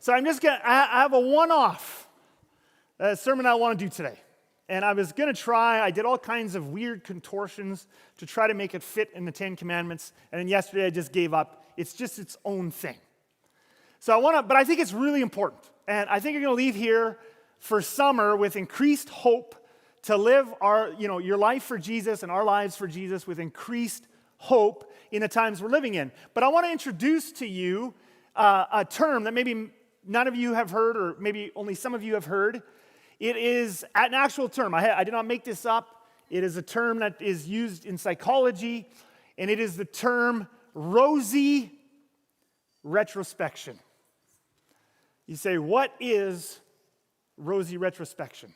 So I have a one-off sermon I want to do today. And I was going to I did all kinds of weird contortions to try to make it fit in the Ten Commandments. And then yesterday I just gave up. It's just its own thing. But I think it's really important. And I think you're going to leave here for summer with increased hope to live your life for Jesus and our lives for Jesus with increased hope in the times we're living in. But I want to introduce to you a term that maybe none of you have heard, or maybe only some of you have heard. It is an actual term. I did not make this up. It is a term that is used in psychology, and it is the term Rosy retrospection. You say, what is Rosy retrospection?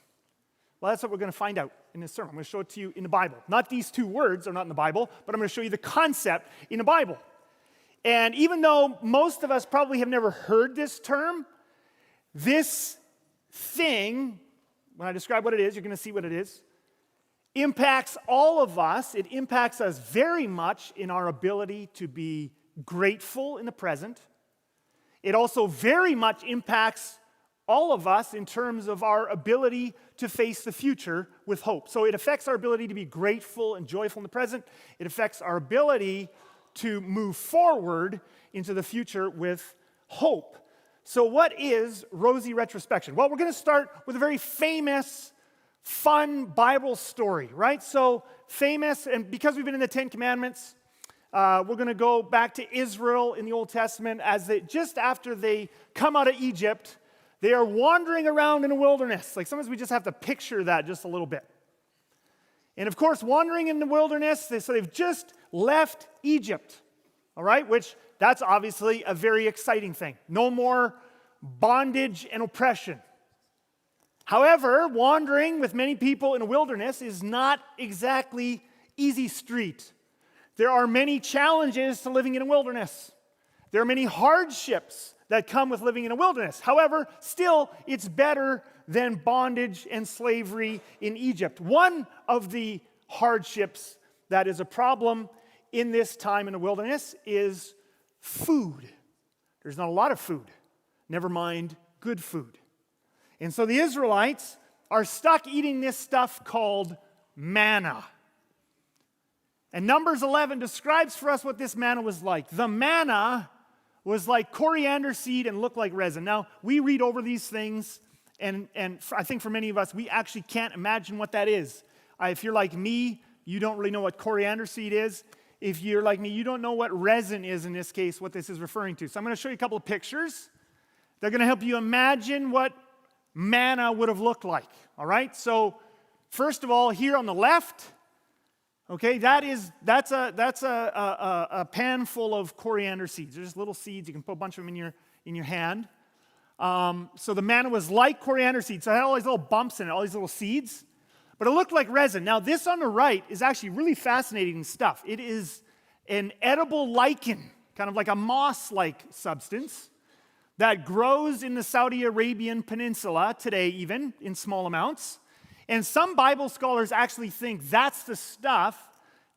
Well, that's what we're going to find out in this sermon. I'm going to show it to you in the Bible. Not these two words are not in the Bible, but I'm going to show you the concept in the Bible. And even though most of us probably have never heard this term, this thing, when I describe what it is, you're going to see what it is, impacts all of us. It impacts us very much in our ability to be grateful in the present. It also very much impacts all of us in terms of our ability to face the future with hope. So it affects our ability to be grateful and joyful in the present. It affects our ability to move forward into the future with hope. So what is Rosy retrospection? Well, we're going to start with a very famous, fun Bible story, right? So famous, and because we've been in the Ten Commandments, we're going to go back to Israel in the Old Testament just after they come out of Egypt. They are wandering around in the wilderness. Like sometimes we just have to picture that just a little bit. And of course, wandering in the wilderness, so they've just left Egypt, all right? Which, that's obviously a very exciting thing. No more bondage and oppression. However, wandering with many people in a wilderness is not exactly easy street. There are many challenges to living in a wilderness. There are many hardships that come with living in a wilderness. However, still, it's better than bondage and slavery in Egypt. One of the hardships that is a problem in this time in the wilderness is food. There's not a lot of food, never mind good food. And so the Israelites are stuck eating this stuff called manna. And Numbers 11 describes for us what this manna was like. The manna was like coriander seed and looked like resin. Now, we read over these things, and I think for many of us, we actually can't imagine what that is. If you're like me, you don't really know what coriander seed is. If you're like me, you don't know what resin is in this case, what this is referring to. So I'm going to show you a couple of pictures. They're going to help you imagine what manna would have looked like. All right? So first of all, here on the left, okay, that's a pan full of coriander seeds. They're just little seeds. You can put a bunch of them in your hand. So the manna was like coriander seeds. So it had all these little bumps in it, all these little seeds. But it looked like resin. Now, this on the right is actually really fascinating stuff. It is an edible lichen, kind of like a moss-like substance that grows in the Saudi Arabian peninsula today, even in small amounts. And some Bible scholars actually think that's the stuff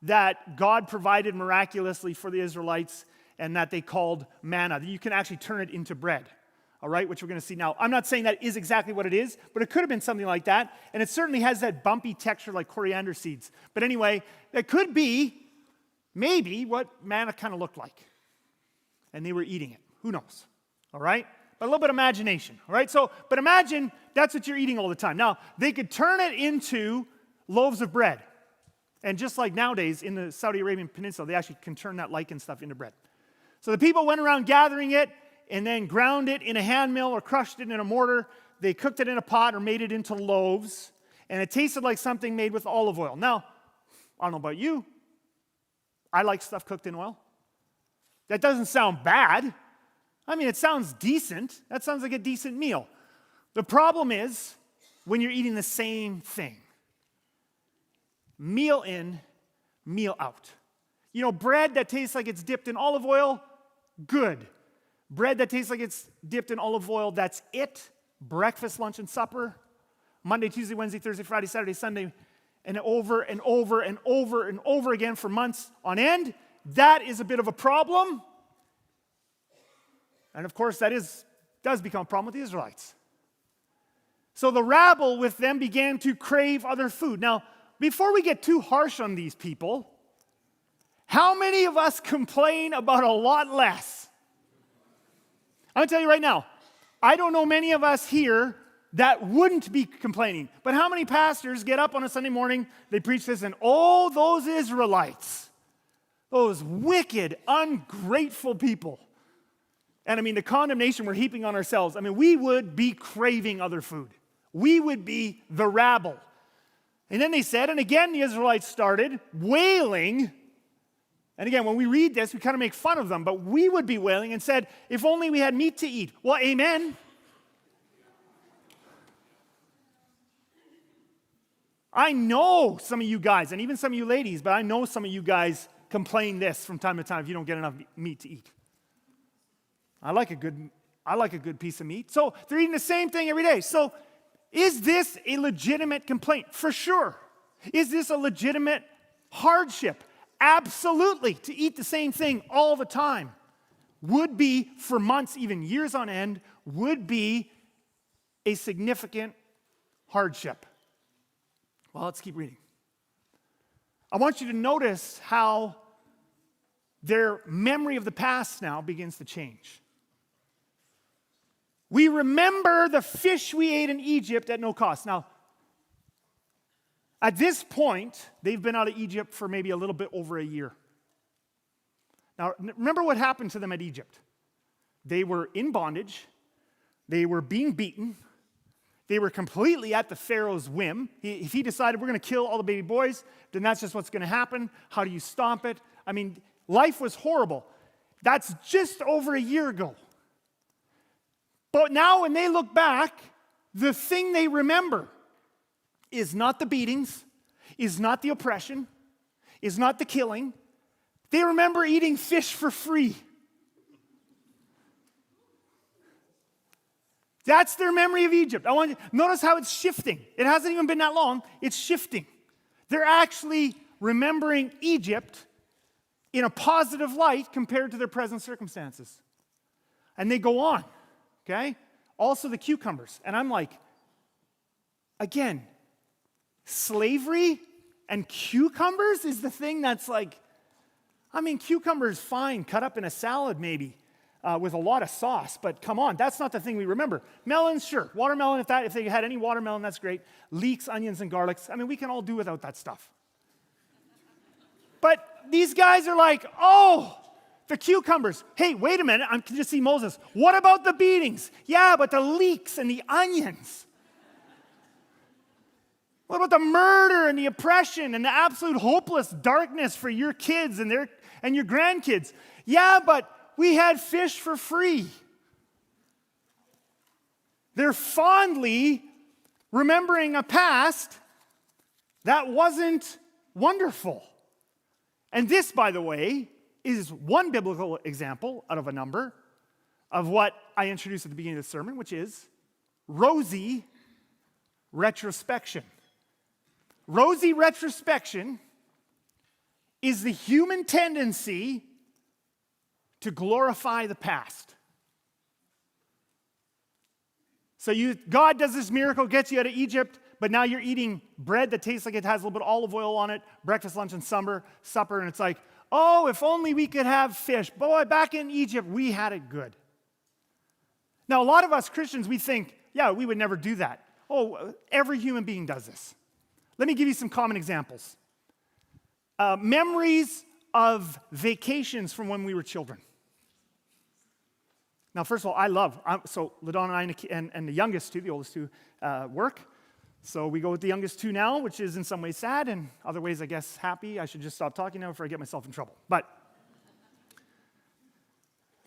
that God provided miraculously for the Israelites and that they called manna. You can actually turn it into bread, all right, which we're going to see now. I'm not saying that is exactly what it is, but it could have been something like that. And it certainly has that bumpy texture like coriander seeds. But anyway, that could be maybe what manna kind of looked like. And they were eating it. Who knows? All right? But a little bit of imagination. All right? But imagine that's what you're eating all the time. Now, they could turn it into loaves of bread. And just like nowadays in the Saudi Arabian Peninsula, they actually can turn that lichen stuff into bread. So the people went around gathering it and then ground it in a hand mill or crushed it in a mortar. They cooked it in a pot or made it into loaves. And it tasted like something made with olive oil. Now, I don't know about you. I like stuff cooked in oil. That doesn't sound bad. I mean, it sounds decent. That sounds like a decent meal. The problem is when you're eating the same thing. Meal in, meal out. You know, bread that tastes like it's dipped in olive oil, good. Bread that tastes like it's dipped in olive oil, that's it. Breakfast, lunch, and supper. Monday, Tuesday, Wednesday, Thursday, Friday, Saturday, Sunday, and over and over and over and over again for months on end. That is a bit of a problem. And of course, that is does become a problem with the Israelites. So the rabble with them began to crave other food. Now, before we get too harsh on these people, how many of us complain about a lot less? I'm going to tell you right now, I don't know many of us here that wouldn't be complaining. But how many pastors get up on a Sunday morning, they preach this, and oh, those Israelites, those wicked, ungrateful people. And I mean, the condemnation we're heaping on ourselves. I mean, we would be craving other food. We would be the rabble. And then they said, and again the Israelites started wailing. And again, when we read this, we kind of make fun of them, but we would be wailing and said, if only we had meat to eat. Well, amen. I know some of you guys, and even some of you ladies, but I know some of you guys complain this from time to time if you don't get enough meat to eat. I like a good piece of meat. So they're eating the same thing every day. So is this a legitimate complaint? For sure. Is this a legitimate hardship? Absolutely. To eat the same thing all the time would be, for months, even years on end, would be a significant hardship. Well, let's keep reading. I want you to notice how their memory of the past now begins to change. We remember the fish we ate in Egypt at no cost. Now, at this point, they've been out of Egypt for maybe a little bit over a year. Now, remember what happened to them at Egypt. They were in bondage. They were being beaten. They were completely at the Pharaoh's whim. If he decided we're going to kill all the baby boys, then that's just what's going to happen. How do you stop it? I mean, life was horrible. That's just over a year ago. But now when they look back, the thing they remember is not the beatings, is not the oppression, is not the killing. They remember eating fish for free. That's their memory of Egypt. I want you to notice how it's shifting. It hasn't even been that long. It's shifting. They're actually remembering Egypt in a positive light compared to their present circumstances. And they go on, okay? Also the cucumbers. And I'm like, again, slavery and cucumbers is the thing that's like, I mean, cucumbers, fine, cut up in a salad maybe. With a lot of sauce, but come on, that's not the thing we remember. Melons, sure. Watermelon, if they had any watermelon, that's great. Leeks, onions, and garlics. I mean, we can all do without that stuff. But these guys are like, oh, the cucumbers. Hey, wait a minute, I can just see Moses. What about the beatings? Yeah, but the leeks and the onions. What about the murder and the oppression and the absolute hopeless darkness for your kids and your grandkids? Yeah, but we had fish for free. They're fondly remembering a past that wasn't wonderful. And this, by the way, is one biblical example out of a number of what I introduced at the beginning of the sermon, which is Rosy Retrospection. Rosy Retrospection is the human tendency to glorify the past. So God does this miracle, gets you out of Egypt, but now you're eating bread that tastes like it has a little bit of olive oil on it, breakfast, lunch, and supper, and it's like, oh, if only we could have fish. Boy, back in Egypt, we had it good. Now, a lot of us Christians, we think, yeah, we would never do that. Oh, every human being does this. Let me give you some common examples. Memories of vacations from when we were children. Now, first of all, so LaDonna and the youngest two, the oldest two, work. So we go with the youngest two now, which is in some ways sad, and other ways, I guess, happy. I should just stop talking now before I get myself in trouble. But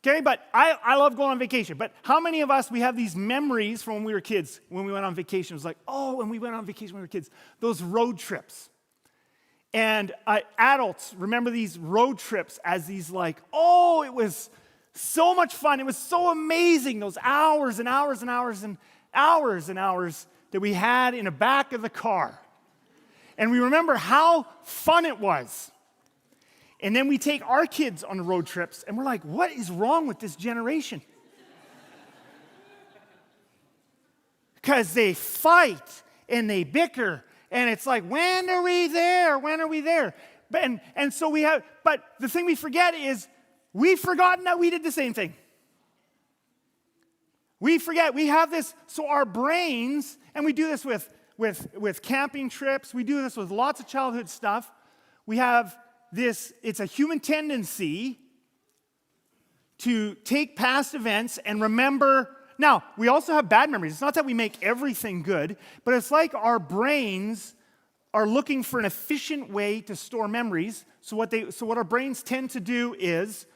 I love going on vacation. But how many of us, we have these memories from when we were kids, when we went on vacation? It was like, oh, when we went on vacation when we were kids, those road trips. And adults remember these road trips as these like, oh, it was so much fun. It was so amazing, those hours and hours and hours and hours and hours that we had in the back of the car. And we remember how fun it was. And then we take our kids on the road trips, and we're like, what is wrong with this generation? because they fight and they bicker. And it's like, when are we there? When are we there? And so we have, but the thing we forget is we've forgotten that we did the same thing. We forget, we have this, so our brains, and we do this with camping trips, we do this with lots of childhood stuff. We have this, it's a human tendency to take past events and remember. Now, we also have bad memories. It's not that we make everything good, but it's like our brains are looking for an efficient way to store memories. So what our brains tend to do is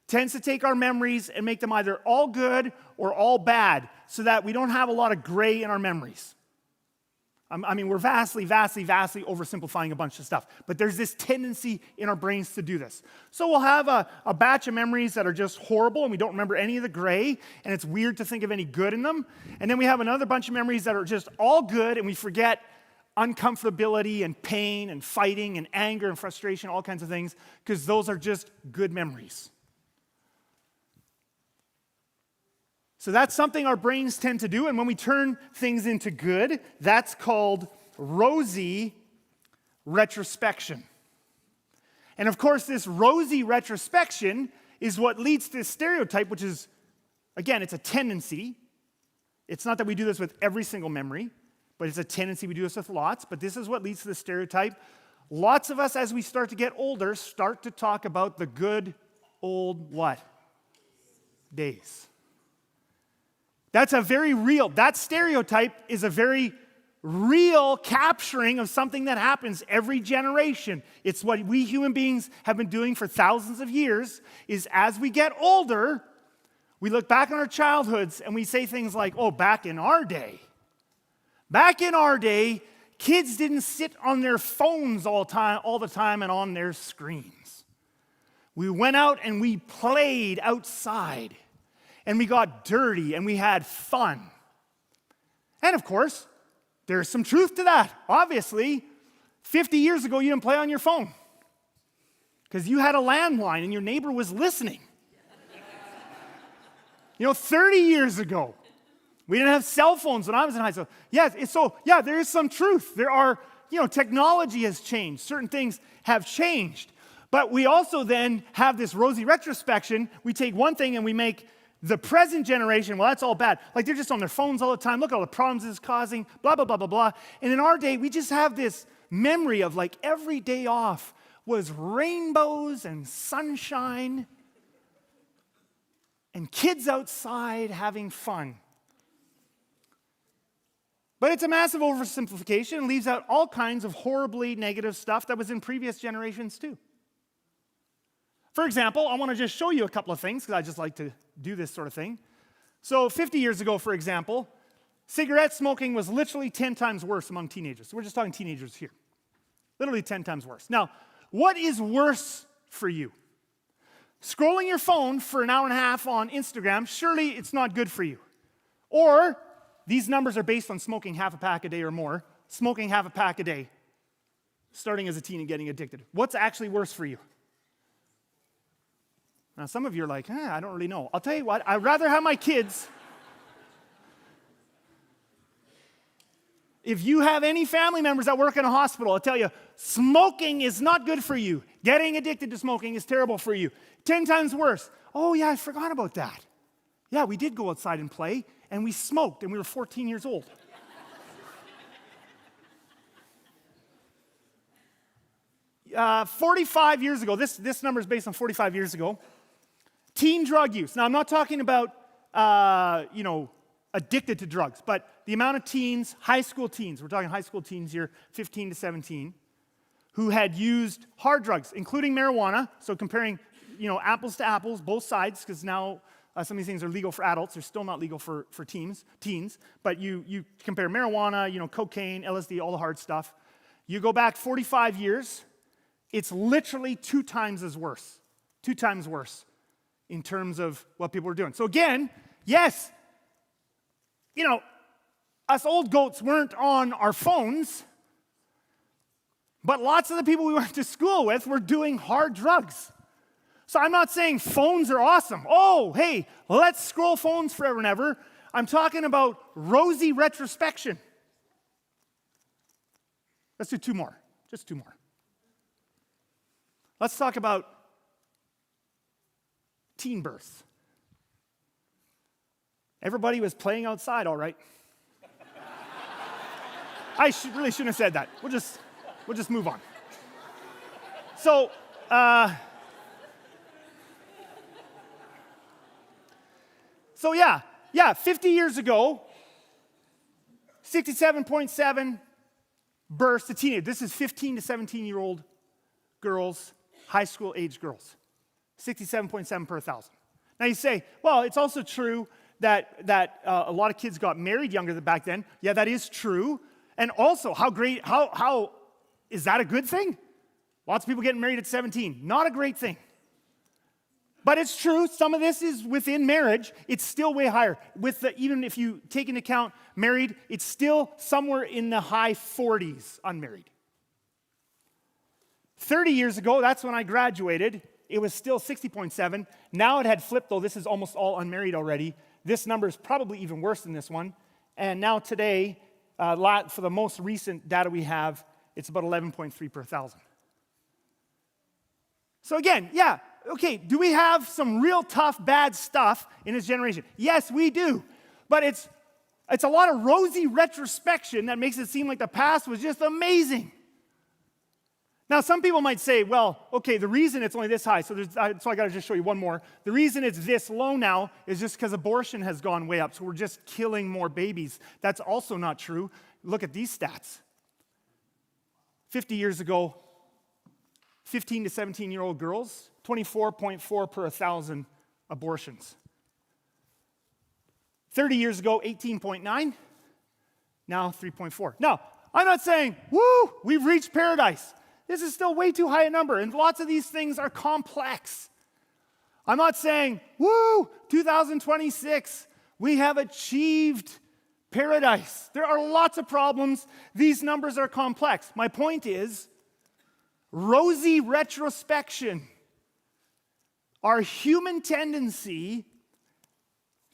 tends to take our memories and make them either all good or all bad, so that we don't have a lot of gray in our memories. I mean, we're vastly oversimplifying a bunch of stuff, but there's this tendency in our brains to do this. So we'll have a batch of memories that are just horrible, and we don't remember any of the gray, and it's weird to think of any good in them. And then we have another bunch of memories that are just all good, and we forget uncomfortability and pain and fighting and anger and frustration, all kinds of things, because those are just good memories. So that's something our brains tend to do, and when we turn things into good, that's called Rosy Retrospection. And of course, this Rosy Retrospection is what leads to this stereotype, which is, again, it's a tendency. It's not that we do this with every single memory, but it's a tendency. We do this with lots, but this is what leads to the stereotype. Lots of us, as we start to get older, start to talk about the good old what? Days. That's a very real, that stereotype is a very real capturing of something that happens every generation. It's what we human beings have been doing for thousands of years, is as we get older, we look back on our childhoods and we say things like, oh, back in our day, kids didn't sit on their phones all the time and on their screens. We went out and we played outside. And we got dirty, and we had fun. And of course, there's some truth to that. Obviously, 50 years ago, you didn't play on your phone because you had a landline and your neighbor was listening. 30 years ago, we didn't have cell phones when I was in high school. There is some truth. There are, technology has changed. Certain things have changed. But we also then have this rosy retrospection. We take one thing and we make the present generation, well, that's all bad. Like, they're just on their phones all the time. Look at all the problems it's causing, blah, blah, blah, blah, blah. And in our day, we just have this memory of, like, every day off was rainbows and sunshine and kids outside having fun. But it's a massive oversimplification and leaves out all kinds of horribly negative stuff that was in previous generations, too. For example, I want to just show you a couple of things, because I just like to do this sort of thing. So 50 years ago, for example, cigarette smoking was literally 10 times worse among teenagers. So we're just talking teenagers here. Literally 10 times worse. Now, what is worse for you? Scrolling your phone for an hour and a half on Instagram, surely it's not good for you. Or, these numbers are based on smoking half a pack a day or more, smoking half a pack a day, starting as a teen and getting addicted. What's actually worse for you? Now, some of you are like, I don't really know. I'll tell you what, I'd rather have my kids. If you have any family members that work in a hospital, I'll tell you, smoking is not good for you. Getting addicted to smoking is terrible for you. 10 times worse. Oh, yeah, I forgot about that. Yeah, we did go outside and play, and we smoked, and we were 14 years old. 45 years ago, this number is based on 45 years ago, teen drug use. Now, I'm not talking about, addicted to drugs, but the amount of teens, high school teens, we're talking high school teens here, 15 to 17, who had used hard drugs, including marijuana. So comparing, apples to apples, both sides, because now some of these things are legal for adults. They're still not legal for teens. But you compare marijuana, cocaine, LSD, all the hard stuff. You go back 45 years, it's literally 2 times as worse. 2 times worse in terms of what people were doing. So again, yes, us old goats weren't on our phones, but lots of the people we went to school with were doing hard drugs. So I'm not saying phones are awesome. Oh, hey, let's scroll phones forever and ever. I'm talking about Rosy Retrospection. Let's do two more. Just two more. Let's talk about teen births. Everybody was playing outside, all right. I really shouldn't have said that. We'll just move on. So, yeah, 50 years ago, 67.7 births to teenagers. This is 15 to 17-year-old girls, high school age girls. 67.7 per thousand. Now you say, well, it's also true that a lot of kids got married younger than back then. Yeah, that is true. And also, how is that a good thing? Lots of people getting married at 17. Not a great thing. But it's true, some of this is within marriage. It's still way higher. Even if you take into account married, it's still somewhere in the high 40s unmarried. 30 years ago, that's when I graduated, it was still 60.7. Now it had flipped, though. This is almost all unmarried already. This number is probably even worse than this one. And now today, for the most recent data we have, it's about 11.3 per thousand. So again, yeah, okay, do we have some real tough, bad stuff in this generation? Yes, we do. But it's a lot of rosy retrospection that makes it seem like the past was just amazing. Now, some people might say, well, okay, the reason it's only this high, so I got to just show you one more. The reason it's this low now is just because abortion has gone way up, so we're just killing more babies. That's also not true. Look at these stats. 50 years ago, 15 to 17-year-old girls, 24.4 per 1,000 abortions. 30 years ago, 18.9. Now, 3.4. Now, I'm not saying, woo, we've reached paradise. This is still way too high a number, and lots of these things are complex. I'm not saying, woo, 2026, we have achieved paradise. There are lots of problems. These numbers are complex. My point is, rosy retrospection, our human tendency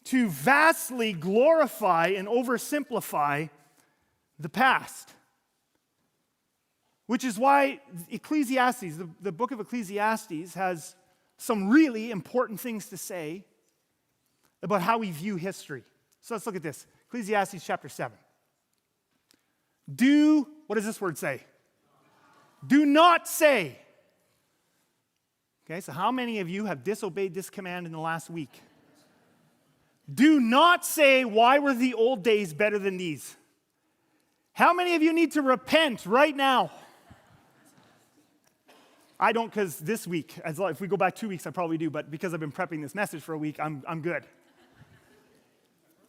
to vastly glorify and oversimplify the past. Which is why Ecclesiastes, the book of Ecclesiastes, has some really important things to say about how we view history. So let's look at this. Ecclesiastes chapter 7. What does this word say? Do not say. Okay, so how many of you have disobeyed this command in the last week? Do not say, why were the old days better than these? How many of you need to repent right now? I don't, because this week, if we go back 2 weeks, I probably do, but because I've been prepping this message for a week, I'm good.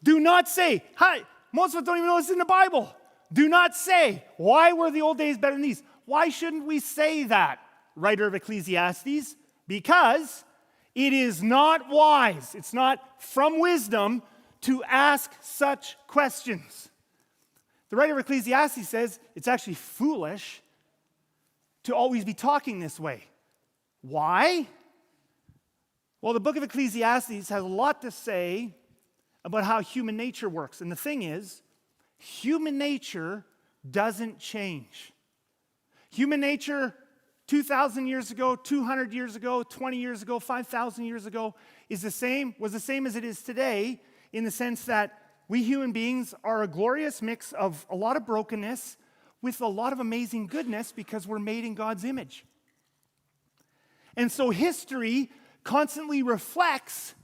Do not say, hi, most of us don't even know this is in the Bible. Do not say, why were the old days better than these? Why shouldn't we say that, writer of Ecclesiastes? Because it is not wise, it's not from wisdom to ask such questions. The writer of Ecclesiastes says it's actually foolish to always be talking this way. Why? Well, the book of Ecclesiastes has a lot to say about how human nature works. And the thing is, human nature doesn't change. Human nature 2,000 years ago, 200 years ago, 20 years ago, 5,000 years ago was the same as it is today, in the sense that we human beings are a glorious mix of a lot of brokenness with a lot of amazing goodness because we're made in God's image. And so history constantly reflects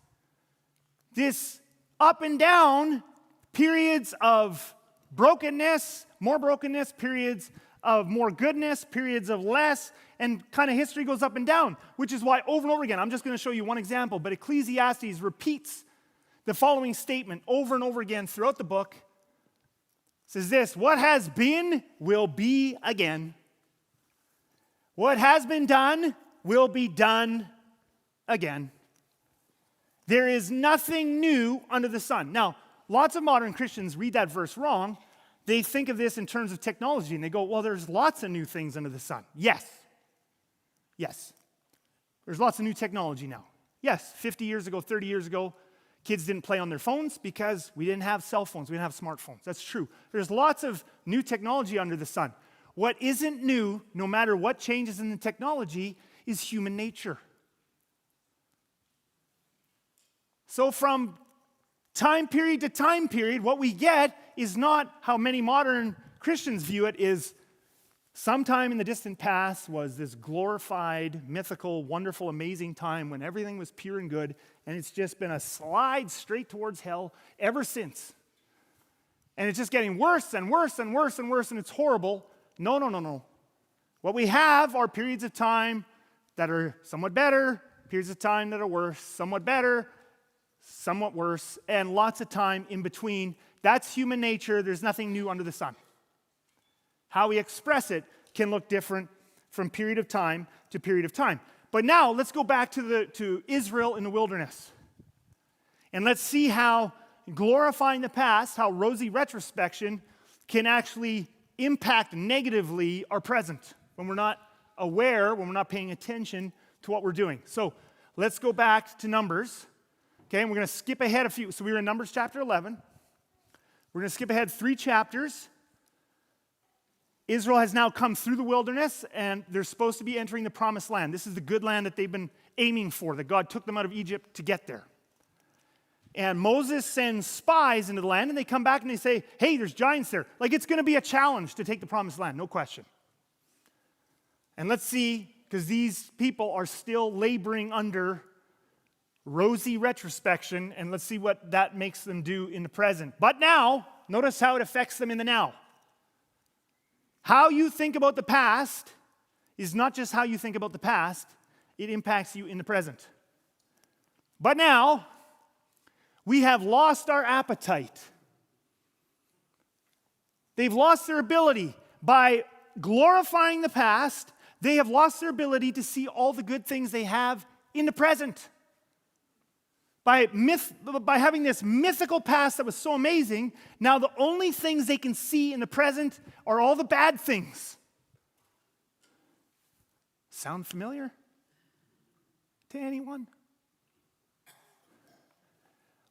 this up and down periods of brokenness, periods of more goodness, periods of less, and kind of history goes up and down, which is why over and over again, I'm just going to show you one example, but Ecclesiastes repeats the following statement over and over again throughout the book. It says this: what has been will be again. What has been done will be done again. There is nothing new under the sun. Now, lots of modern Christians read that verse wrong. They think of this in terms of technology, and they go, well, there's lots of new things under the sun. Yes. There's lots of new technology now. Yes, 50 years ago, 30 years ago, Kids didn't play on their phones because we didn't have cell phones. We didn't have smartphones. That's true. There's lots of new technology under the sun. What isn't new, no matter what changes in the technology, is human nature. So from time period to time period, what we get is not how many modern Christians view it, is sometime in the distant past was this glorified, mythical, wonderful, amazing time when everything was pure and good, and it's just been a slide straight towards hell ever since. And it's just getting worse and worse and worse and worse, and it's horrible. No. What we have are periods of time that are somewhat better, periods of time that are worse, somewhat better, somewhat worse, and lots of time in between. That's human nature. There's nothing new under the sun. How we express it can look different from period of time to period of time. But now let's go back to Israel in the wilderness. And let's see how glorifying the past, how Rosy retrospection can actually impact negatively our present when we're not aware, when we're not paying attention to what we're doing. So let's go back to Numbers. Okay, and we're going to skip ahead a few. So we were in Numbers chapter 11. We're going to skip ahead 3 chapters. Israel has now come through the wilderness, and they're supposed to be entering the promised land. This is the good land that they've been aiming for, that God took them out of Egypt to get there. And Moses sends spies into the land, and they come back and they say, hey, there's giants there. Like, it's going to be a challenge to take the promised land, no question. And let's see, because these people are still laboring under Rosy retrospection, and let's see what that makes them do in the present. But now, notice how it affects them in the now. How you think about the past is not just how you think about the past, it impacts you in the present. But now, we have lost our appetite. They've lost their ability. By glorifying the past, they have lost their ability to see all the good things they have in the present. By having this mythical past that was so amazing, now the only things they can see in the present are all the bad things. Sound familiar to anyone?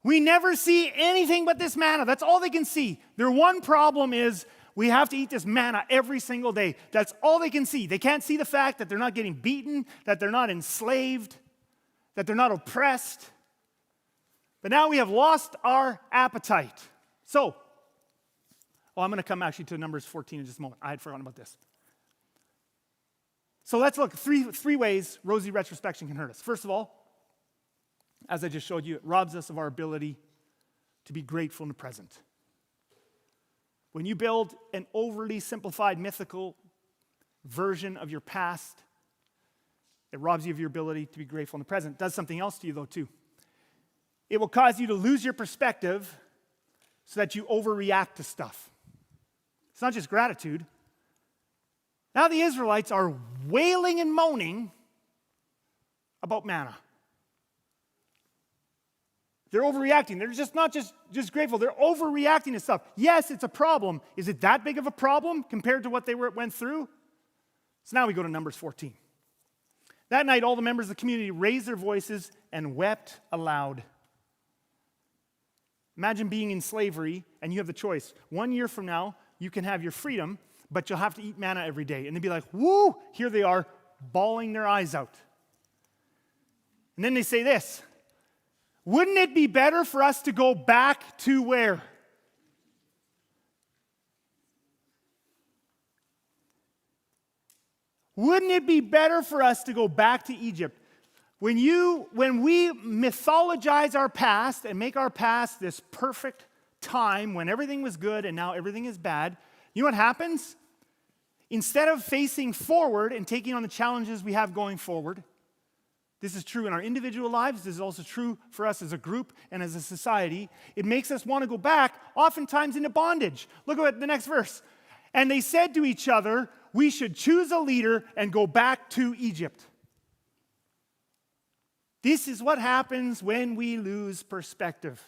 We never see anything but this manna. That's all they can see. Their one problem is we have to eat this manna every single day. That's all they can see. They can't see the fact that they're not getting beaten, that they're not enslaved, that they're not oppressed. But now we have lost our appetite. So, I'm going to come actually to Numbers 14 in just a moment. I had forgotten about this. So let's look. Three ways Rosy retrospection can hurt us. First of all, as I just showed you, it robs us of our ability to be grateful in the present. When you build an overly simplified, mythical version of your past, it robs you of your ability to be grateful in the present. It does something else to you, though, too. It will cause you to lose your perspective so that you overreact to stuff. It's not just gratitude. Now the Israelites are wailing and moaning about manna. They're overreacting. They're just not just grateful. They're overreacting to stuff. Yes, it's a problem. Is it that big of a problem compared to what they went through? So now we go to Numbers 14. That night, all the members of the community raised their voices and wept aloud. Imagine being in slavery and you have the choice. 1 year from now, you can have your freedom, but you'll have to eat manna every day. And they'd be like, woo, here they are, bawling their eyes out. And then they say this, wouldn't it be better for us to go back to where? Wouldn't it be better for us to go back to Egypt? When we mythologize our past and make our past this perfect time when everything was good and now everything is bad, you know what happens? Instead of facing forward and taking on the challenges we have going forward, this is true in our individual lives, this is also true for us as a group and as a society, it makes us want to go back, oftentimes into bondage. Look at the next verse. And they said to each other, we should choose a leader and go back to Egypt. This is what happens when we lose perspective.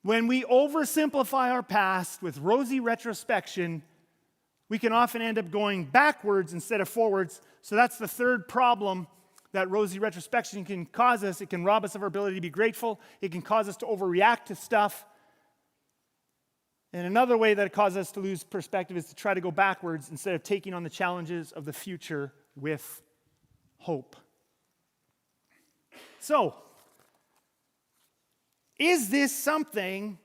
When we oversimplify our past with rosy retrospection, we can often end up going backwards instead of forwards. So that's the third problem that Rosy Retrospection can cause us. It can rob us of our ability to be grateful. It can cause us to overreact to stuff. And another way that it causes us to lose perspective is to try to go backwards instead of taking on the challenges of the future with hope. So, is this something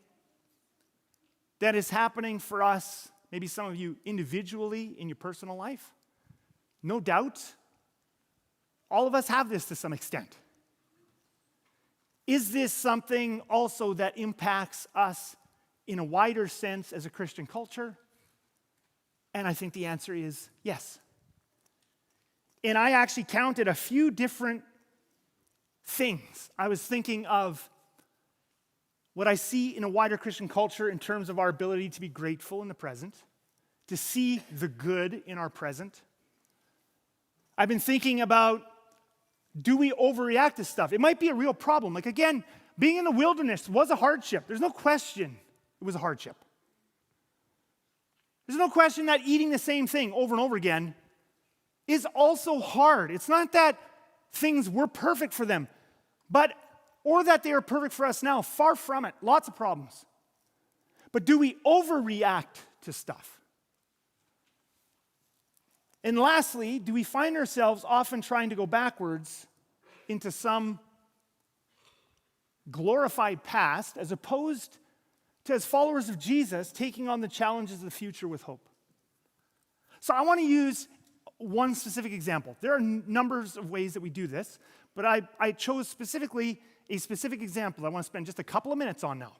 that is happening for us, maybe some of you individually in your personal life? No doubt. All of us have this to some extent. Is this something also that impacts us in a wider sense as a Christian culture? And I think the answer is yes. And I actually counted a few different things. I was thinking of what I see in a wider Christian culture in terms of our ability to be grateful in the present, to see the good in our present. I've been thinking about, do we overreact to stuff? It might be a real problem. Like, again, being in the wilderness was a hardship. There's no question it was a hardship. There's no question that eating the same thing over and over again is also hard. It's not that things were perfect for them, or that they are perfect for us now. Far from it. Lots of problems. But do we overreact to stuff? And lastly, do we find ourselves often trying to go backwards into some glorified past as opposed to, as followers of Jesus, taking on the challenges of the future with hope? So I want to use one specific example. There are numbers of ways that we do this, but I chose specifically a specific example I want to spend just a couple of minutes on now,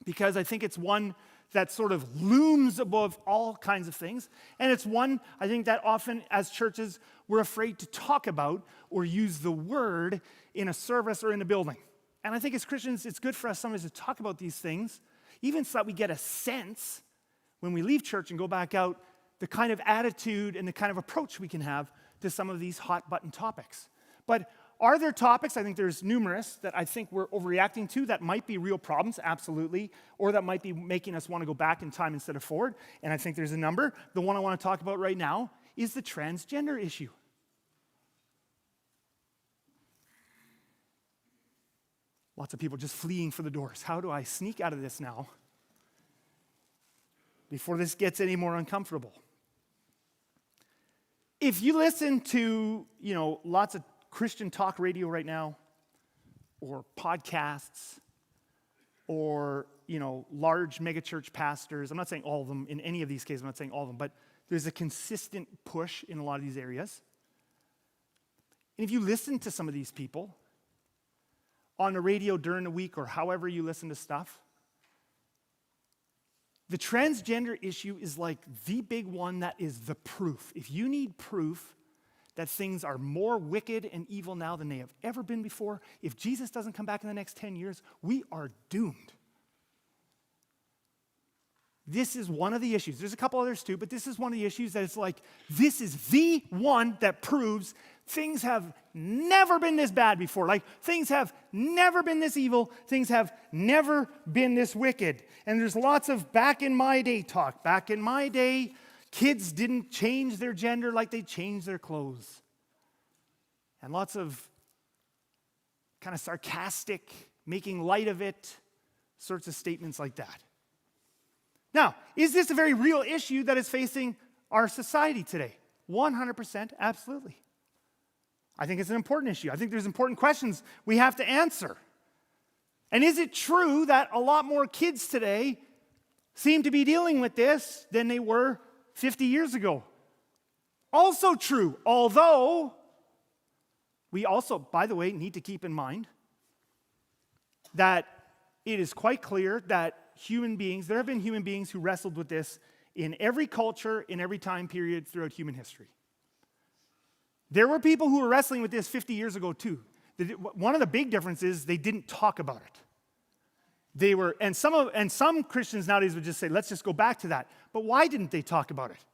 because I think it's one that sort of looms above all kinds of things, and it's one I think that often as churches we're afraid to talk about or use the word in a service or in a building. And I think as Christians it's good for us sometimes to talk about these things, even so that we get a sense when we leave church and go back out, the kind of attitude and the kind of approach we can have to some of these hot button topics. But are there topics, I think there's numerous, that I think we're overreacting to that might be real problems? Absolutely. Or that might be making us want to go back in time instead of forward. And I think there's a number. The one I want to talk about right now is the transgender issue. Lots of people just fleeing for the doors. How do I sneak out of this now before this gets any more uncomfortable? If you listen to, lots of Christian talk radio right now, or podcasts, or, large megachurch pastors, I'm not saying all of them in any of these cases, I'm not saying all of them, but there's a consistent push in a lot of these areas. And if you listen to some of these people on the radio during the week or however you listen to stuff, the transgender issue is like the big one that is the proof. If you need proof that things are more wicked and evil now than they have ever been before, if Jesus doesn't come back in the next 10 years, we are doomed. This is one of the issues. There's a couple others too, but this is one of the issues that it's like, this is the one that proves things have never been this bad before. Like, things have never been this evil. Things have never been this wicked. And there's lots of back in my day talk. Back in my day, kids didn't change their gender like they changed their clothes. And lots of kind of sarcastic, making light of it, sorts of statements like that. Now, is this a very real issue that is facing our society today? 100%, absolutely. I think it's an important issue. I think there's important questions we have to answer. And is it true that a lot more kids today seem to be dealing with this than they were 50 years ago? Also true, although we also, by the way, need to keep in mind that it is quite clear that there have been human beings who wrestled with this in every culture, in every time period throughout human history. There were people who were wrestling with this 50 years ago too. One of the big differences is they didn't talk about it. Some Christians nowadays would just say, let's just go back to that. But why didn't they talk about it?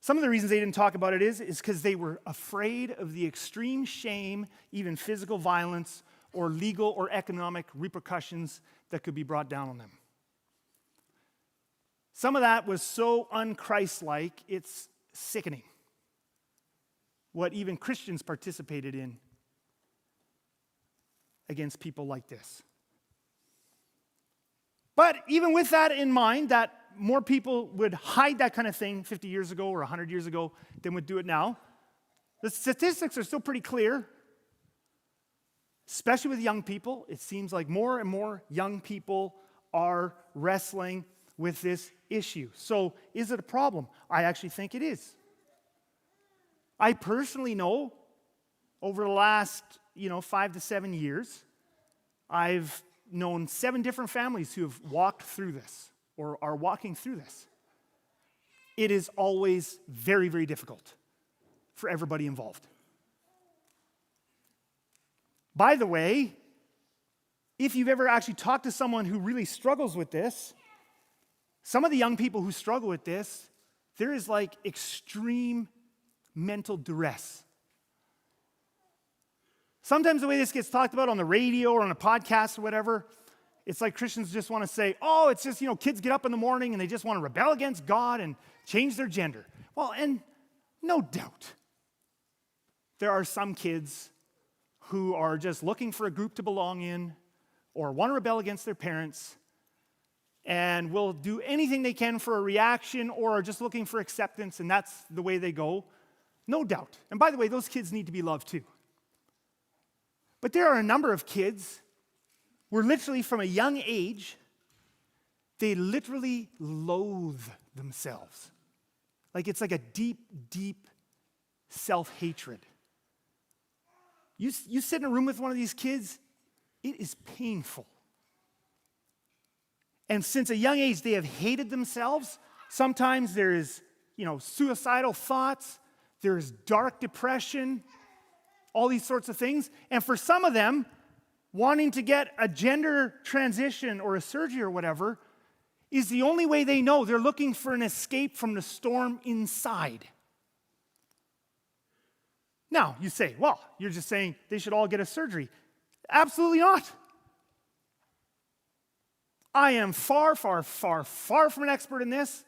Some of the reasons they didn't talk about it is because they were afraid of the extreme shame, even physical violence, or legal or economic repercussions that could be brought down on them. Some of that was so un-Christ-like, it's sickening. what even Christians participated in against people like this. But even with that in mind, that more people would hide that kind of thing 50 years ago or 100 years ago than would do it now, the statistics are still pretty clear. Especially with young people, it seems like more and more young people are wrestling with this issue. So is it a problem? I actually think it is. I personally know over the last 5 to 7 years, I've known 7 different families who have walked through this or are walking through this. It is always very, very difficult for everybody involved. By the way, if you've ever actually talked to someone who really struggles with this, some of the young people who struggle with this, there is like extreme mental duress. Sometimes the way this gets talked about on the radio or on a podcast or whatever, it's like Christians just want to say, oh, it's just, kids get up in the morning and they just want to rebel against God and change their gender. Well, and no doubt, there are some kids who are just looking for a group to belong in or want to rebel against their parents and will do anything they can for a reaction or are just looking for acceptance, and that's the way they go. No doubt. And by the way, those kids need to be loved too. But there are a number of kids where literally from a young age, they literally loathe themselves. Like it's like a deep, deep self-hatred. You sit in a room with one of these kids, it is painful. And since a young age, they have hated themselves. Sometimes there is, suicidal thoughts. There is dark depression, all these sorts of things. And for some of them, wanting to get a gender transition or a surgery or whatever is the only way they know. They're looking for an escape from the storm inside. Now, you say, well, you're just saying they should all get a surgery. Absolutely not. I am far, far, far, far from an expert in this.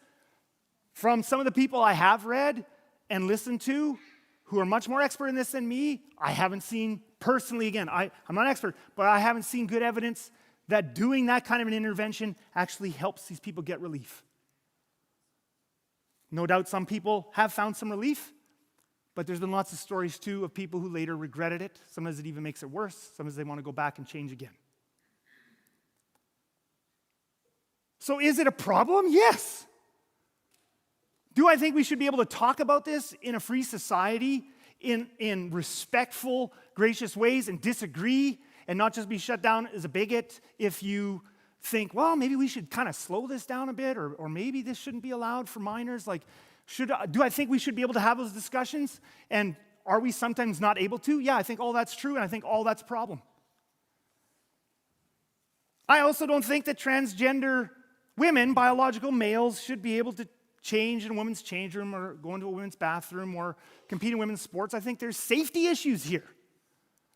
From some of the people I have read and listened to who are much more expert in this than me, I haven't seen personally, again, I'm not an expert, but I haven't seen good evidence that doing that kind of an intervention actually helps these people get relief. No doubt some people have found some relief, but there's been lots of stories too of people who later regretted it. Sometimes it even makes it worse. Sometimes they want to go back and change again. So is it a problem? Yes. Do I think we should be able to talk about this in a free society, in respectful, gracious ways, and disagree, and not just be shut down as a bigot if you think, well, maybe we should kind of slow this down a bit, or maybe this shouldn't be allowed for minors? Like, do I think we should be able to have those discussions? And are we sometimes not able to? Yeah, I think all that's true, and I think all that's a problem. I also don't think that transgender women, biological males, should be able to change in a women's change room or go into a women's bathroom or compete in women's sports. I think there's safety issues here.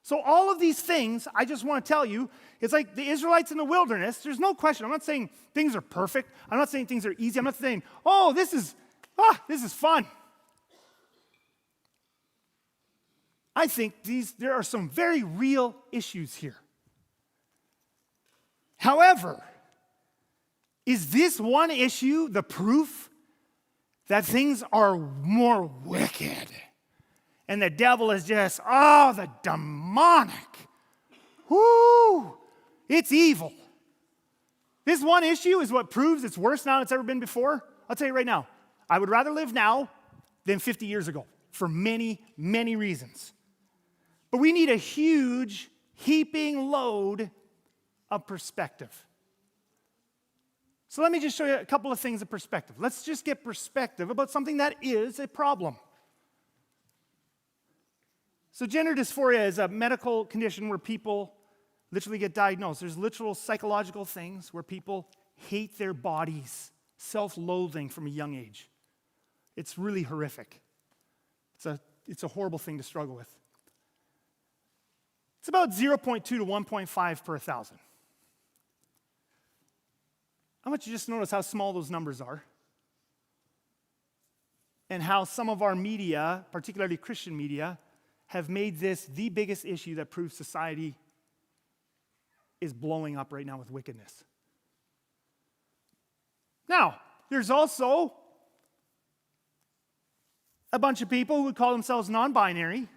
So all of these things, I just want to tell you, it's like the Israelites in the wilderness. There's no question. I'm not saying things are perfect. I'm not saying things are easy. I'm not saying, oh, this is fun. I think there are some very real issues here. However, is this one issue the proof that things are more wicked? And the devil is just, the demonic. Whoo! It's evil. This one issue is what proves it's worse now than it's ever been before. I'll tell you right now, I would rather live now than 50 years ago for many, many reasons. But we need a huge, heaping load of perspective. So let me just show you a couple of things of perspective. Let's just get perspective about something that is a problem. So gender dysphoria is a medical condition where people literally get diagnosed. There's literal psychological things where people hate their bodies, self-loathing from a young age. It's really horrific. It's a horrible thing to struggle with. It's about 0.2 to 1.5 per 1,000. I want you to just notice how small those numbers are. and how some of our media, particularly Christian media, have made this the biggest issue that proves society is blowing up right now with wickedness. Now, there's also a bunch of people who would call themselves non-binary.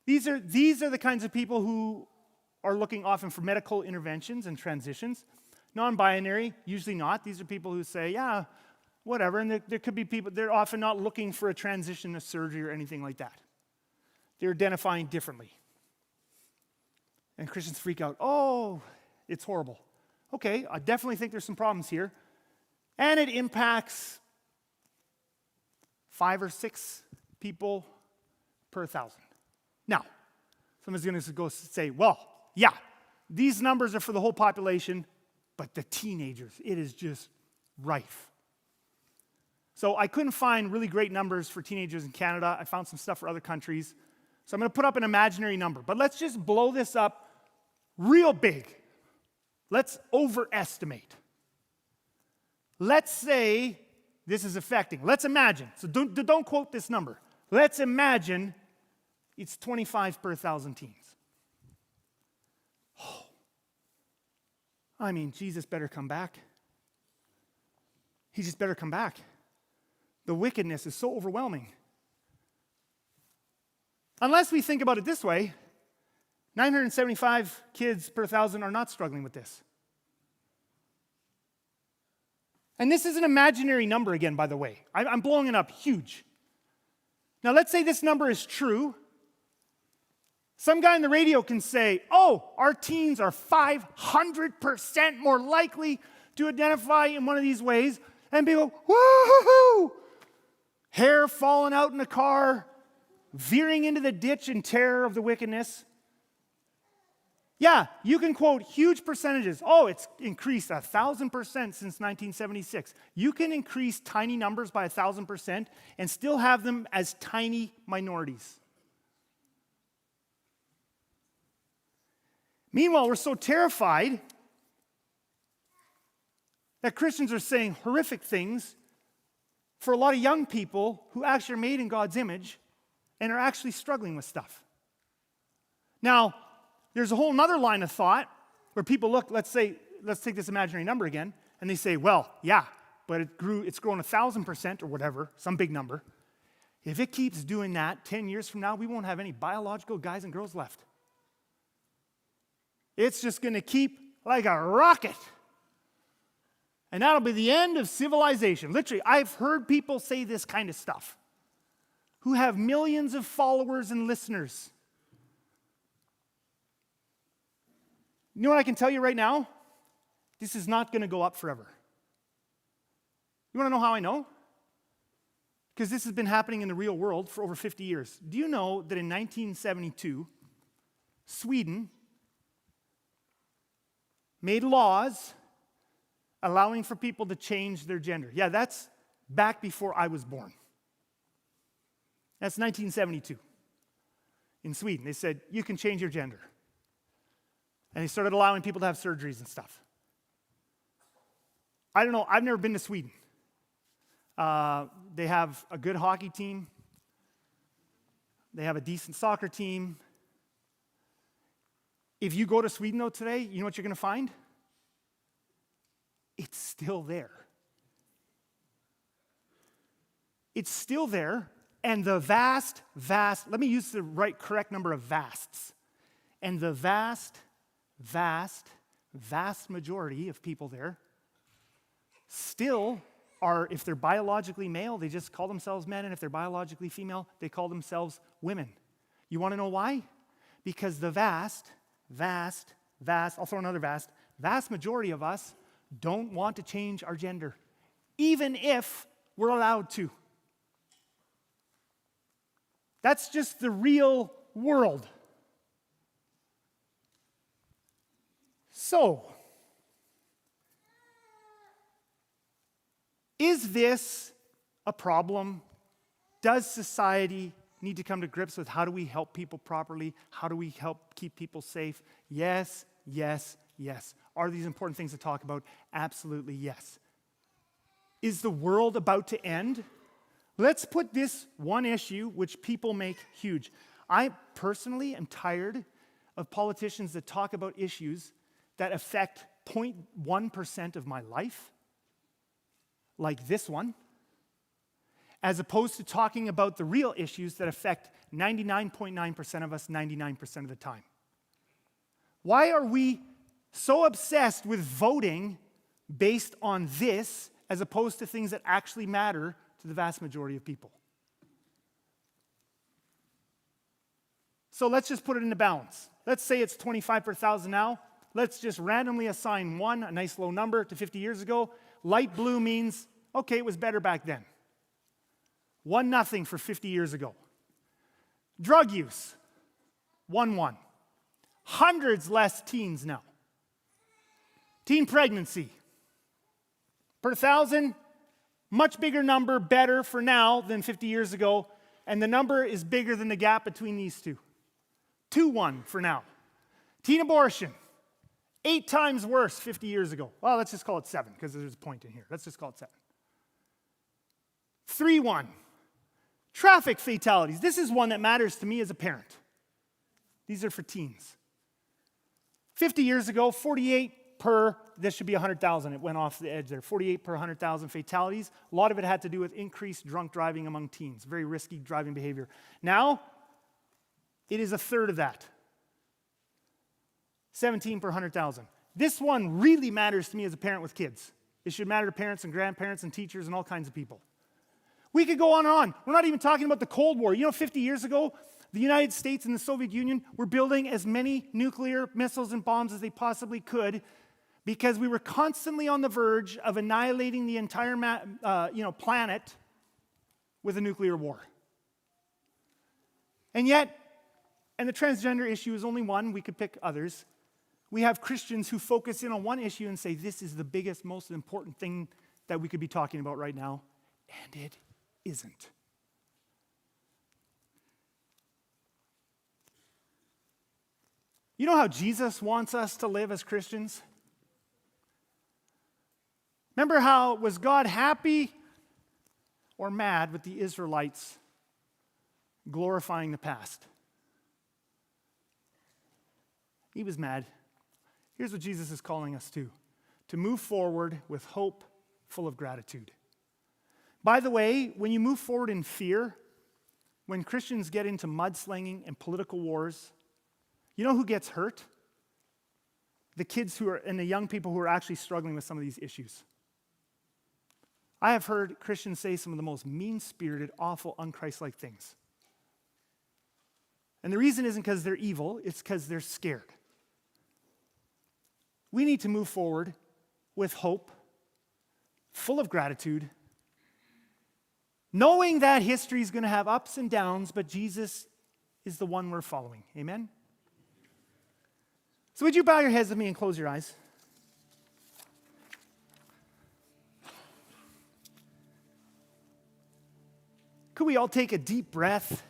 These are the kinds of people who are looking often for medical interventions and transitions. Non-binary, usually not. These are people who say, yeah, whatever. And there could be people, they're often not looking for a transition, a surgery, or anything like that. They're identifying differently. And Christians freak out. Oh, it's horrible. Okay, I definitely think there's some problems here. And it impacts 5 or 6 people per 1,000. Now, someone's going to go say, well, yeah, these numbers are for the whole population, but the teenagers, it is just rife. So I couldn't find really great numbers for teenagers in Canada. I found some stuff for other countries. So I'm going to put up an imaginary number. But let's just blow this up real big. Let's overestimate. Let's say this is affecting. Let's imagine. So don't quote this number. Let's imagine it's 25 per 1,000 teens. Oh, I mean, Jesus better come back. He just better come back. The wickedness is so overwhelming. Unless we think about it this way, 975 kids per 1,000 are not struggling with this. And this is an imaginary number again, by the way. I'm blowing it up huge. Now, let's say this number is true. Some guy on the radio can say, oh, our teens are 500% more likely to identify in one of these ways. And people, woo-hoo-hoo! Hair falling out in the car, veering into the ditch in terror of the wickedness. Yeah, you can quote huge percentages. Oh, it's increased 1,000% since 1976. You can increase tiny numbers by 1,000% and still have them as tiny minorities. Meanwhile, we're so terrified that Christians are saying horrific things for a lot of young people who actually are made in God's image and are actually struggling with stuff. Now, there's a whole other line of thought where people look, let's take this imaginary number again, and they say, well, yeah, but it's grown 1,000% or whatever, some big number. If it keeps doing that 10 years from now, we won't have any biological guys and girls left. It's just going to keep like a rocket. And that'll be the end of civilization. Literally, I've heard people say this kind of stuff who have millions of followers and listeners. You know what I can tell you right now? This is not going to go up forever. You want to know how I know? Because this has been happening in the real world for over 50 years. Do you know that in 1972, Sweden made laws allowing for people to change their gender? Yeah, that's back before I was born. That's 1972. In Sweden, they said, you can change your gender. And they started allowing people to have surgeries and stuff. I don't know, I've never been to Sweden. They have a good hockey team. They have a decent soccer team. If you go to Sweden, though, today, you know what you're going to find? It's still there. It's still there, and the vast, let me use the correct number of vasts. And the vast majority of people there still are, if they're biologically male, they just call themselves men, and if they're biologically female, they call themselves women. You want to know why? Because the vast, I'll throw another vast majority of us don't want to change our gender, even if we're allowed to. That's just the real world. So, is this a problem? Does society need to come to grips with how do we help people properly? How do we help keep people safe? Yes. Are these important things to talk about? Absolutely yes. Is the world about to end? Let's put this one issue, which people make huge. I personally am tired of politicians that talk about issues that affect 0.1% of my life, like this one, as opposed to talking about the real issues that affect 99.9% of us 99% of the time. Why are we so obsessed with voting based on this as opposed to things that actually matter to the vast majority of people? So let's just put it into balance. Let's say it's 25 per thousand now. Let's just randomly assign one, a nice low number, to 50 years ago. Light blue means, okay, it was better back then. 1-0 for 50 years ago. Drug use, 1-1. Hundreds less teens now. Teen pregnancy, per thousand, much bigger number, better for now than 50 years ago, and the number is bigger than the gap between these two. 2-1 for now. Teen abortion, 8 times worse 50 years ago. Well, let's just call it 7, because there's a point in here. Let's just call it 7. 3-1. Traffic fatalities. This is one that matters to me as a parent. These are for teens. 50 years ago, 48 per, this should be 100,000. It went off the edge there. 48 per 100,000 fatalities. A lot of it had to do with increased drunk driving among teens. Very risky driving behavior. Now, it is a third of that. 17 per 100,000. This one really matters to me as a parent with kids. It should matter to parents and grandparents and teachers and all kinds of people. We could go on and on. We're not even talking about the Cold War. 50 years ago, the United States and the Soviet Union were building as many nuclear missiles and bombs as they possibly could because we were constantly on the verge of annihilating the entire planet with a nuclear war. And yet, and the transgender issue is only one, we could pick others. We have Christians who focus in on one issue and say, this is the biggest, most important thing that we could be talking about right now. And it isn't. You know how Jesus wants us to live as Christians? Remember how, was God happy or mad with the Israelites glorifying the past? He was mad. Here's what Jesus is calling us to move forward with hope, full of gratitude. By the way, when you move forward in fear, when Christians get into mudslinging and political wars, you know who gets hurt? The kids and the young people who are actually struggling with some of these issues. I have heard Christians say some of the most mean-spirited, awful, un-Christ-like things. And the reason isn't because they're evil, it's because they're scared. We need to move forward with hope, full of gratitude, knowing that history is going to have ups and downs, but Jesus is the one we're following. Amen? So would you bow your heads with me and close your eyes? Could we all take a deep breath?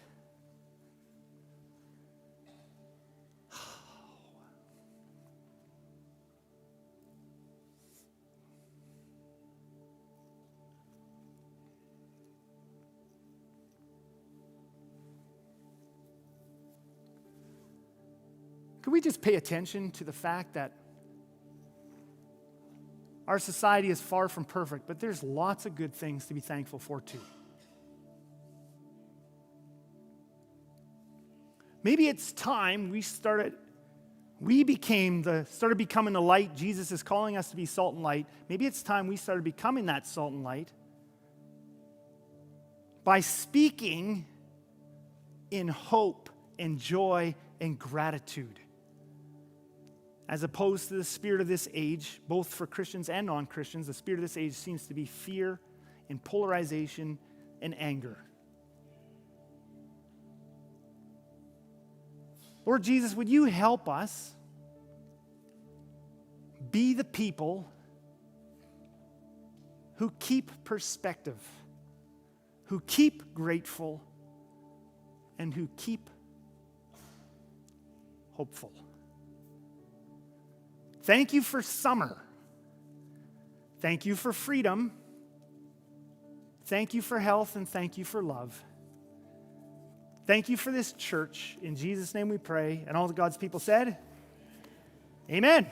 Could we just pay attention to the fact that our society is far from perfect, but there's lots of good things to be thankful for too. Maybe it's time we started becoming the light. Jesus is calling us to be salt and light. Maybe it's time we started becoming that salt and light by speaking in hope and joy and gratitude, as opposed to the spirit of this age, both for Christians and non-Christians. The spirit of this age seems to be fear and polarization and anger. Lord Jesus, would you help us be the people who keep perspective, who keep grateful, and who keep hopeful. Thank you for summer. Thank you for freedom. Thank you for health and thank you for love. Thank you for this church. In Jesus' name we pray. And all the God's people said, amen.